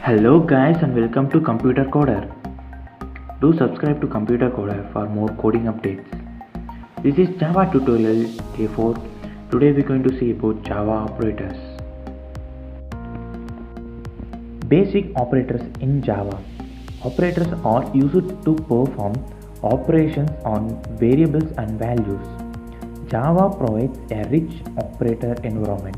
Hello guys and welcome to Computer Coder. Do subscribe to Computer Coder for more coding updates. This is Java tutorial day 4. Today we're going to see about Java operators. Basic operators in Java. Operators are used to perform operations on variables and values. Java provides a rich operator environment.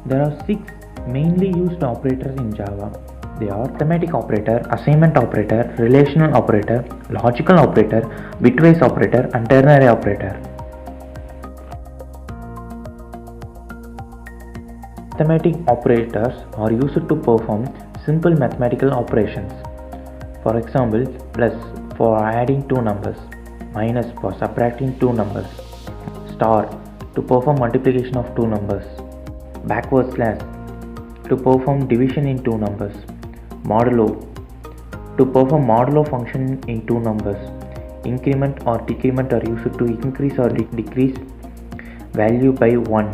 There are 6 mainly used operators in Java. They are arithmetic operator, assignment operator, relational operator, logical operator, bitwise operator, and ternary operator. Arithmetic operators are used to perform simple mathematical operations. For example, plus for adding two numbers, minus for subtracting two numbers, star to perform multiplication of two numbers, backward slash to perform division in two numbers, modulo to perform modulo function in two numbers, increment or decrement are used to increase or decrease value by 1.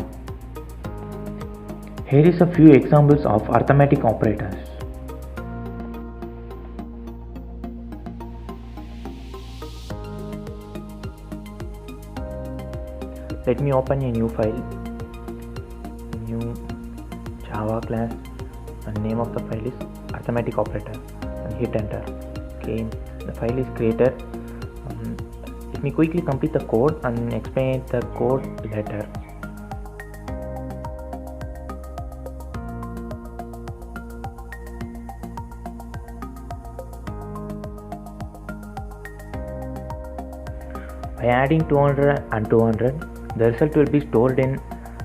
Here is a few examples of arithmetic operators. Let me open a new file, new Java class, and name of the file is arithmetic operator, and hit enter. Okay, the file is created. Let me quickly complete the code and explain the code later. By adding 200 and 200, the result will be stored in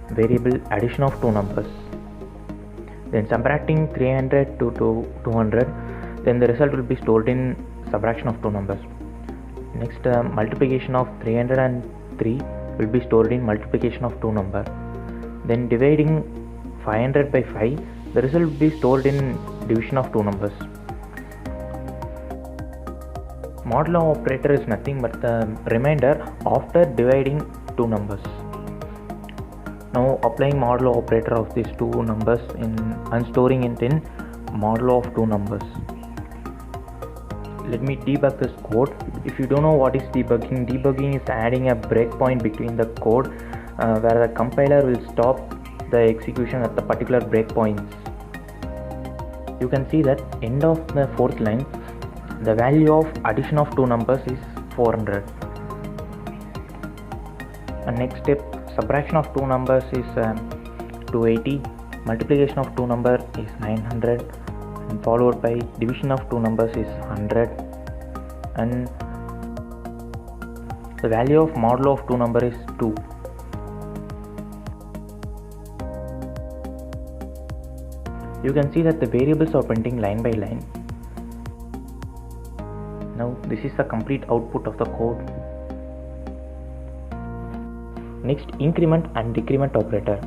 variable addition of two numbers. Then subtracting 300 to 200, then the result will be stored in subtraction of two numbers. Next, multiplication of 303 will be stored in multiplication of two numbers. Then dividing 500 by 5, the result will be stored in division of two numbers. Modulo operator is nothing but the remainder after dividing two numbers. Now applying modulo operator of these two numbers and storing it in modulo of two numbers. Let me debug this code. If you don't know what is debugging is adding a breakpoint between the code where the compiler will stop the execution at the particular breakpoints. You can see that end of the fourth line, the value of addition of two numbers is 400. And next step, subtraction of two numbers is 280, multiplication of two numbers is 900, and followed by division of two numbers is 100, and the value of modulo of two number is 2. You can see that the variables are printing line by line. Now this is the complete output of the code. Next, increment and decrement operator.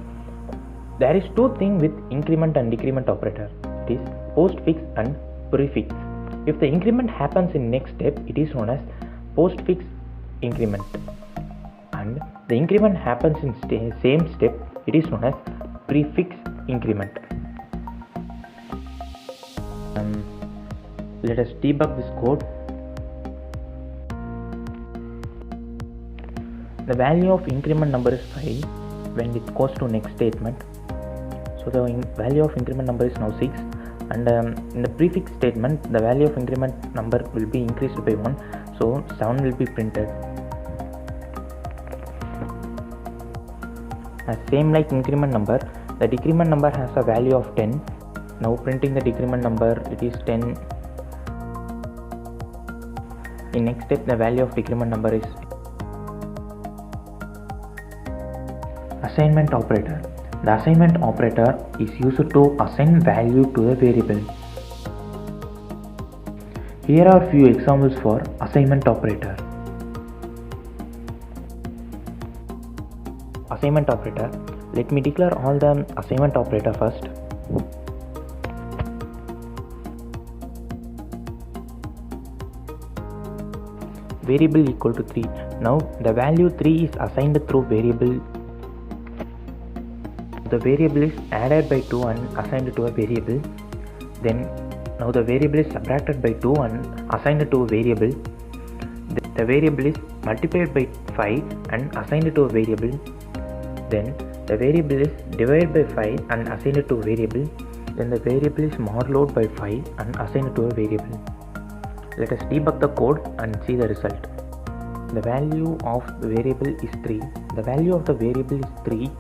There is two things with increment and decrement operator. It is postfix and prefix. If the increment happens in next step, it is known as postfix increment, and the increment happens in same step, it is known as prefix increment. Let us debug this code. The value of increment number is 5 when it goes to next statement. So the value of increment number is now 6, and in the prefix statement the value of increment number will be increased by 1, so 7 will be printed. As same like increment number, the decrement number has a value of 10. Now printing the decrement number, it is 10. In next step, the value of decrement number is assignment operator. The assignment operator is used to assign value to a variable. Here are few examples for assignment operator. Assignment operator. Let me declare all the assignment operator first. Variable equal to 3. Now the value 3 is assigned through variable. the variable is added by 2 and assigned to a variable. Then now the variable is subtracted by 2 and assigned to a variable. The variable is multiplied by 5 and assigned to a variable. Then the variable is divided by 5 and assigned to a variable. Then the variable is moduloed by 5 and assigned to a variable. Let us debug the code and see the result. The value of the variable is 3. The value of the variable is 3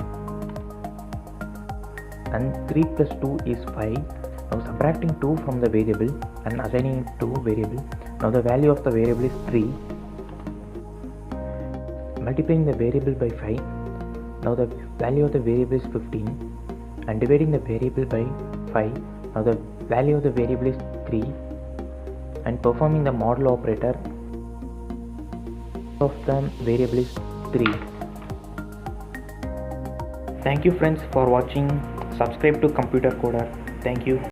and 3 plus 2 is 5. Now subtracting 2 from the variable and assigning it to variable. Now the value of the variable is 3. Multiplying the variable by 5. Now the value of the variable is 15 and dividing the variable by 5. Now the value of the variable is 3 and performing the modulo operator of the variable is 3. Thank you friends for watching. Subscribe to Computer Coder. Thank you.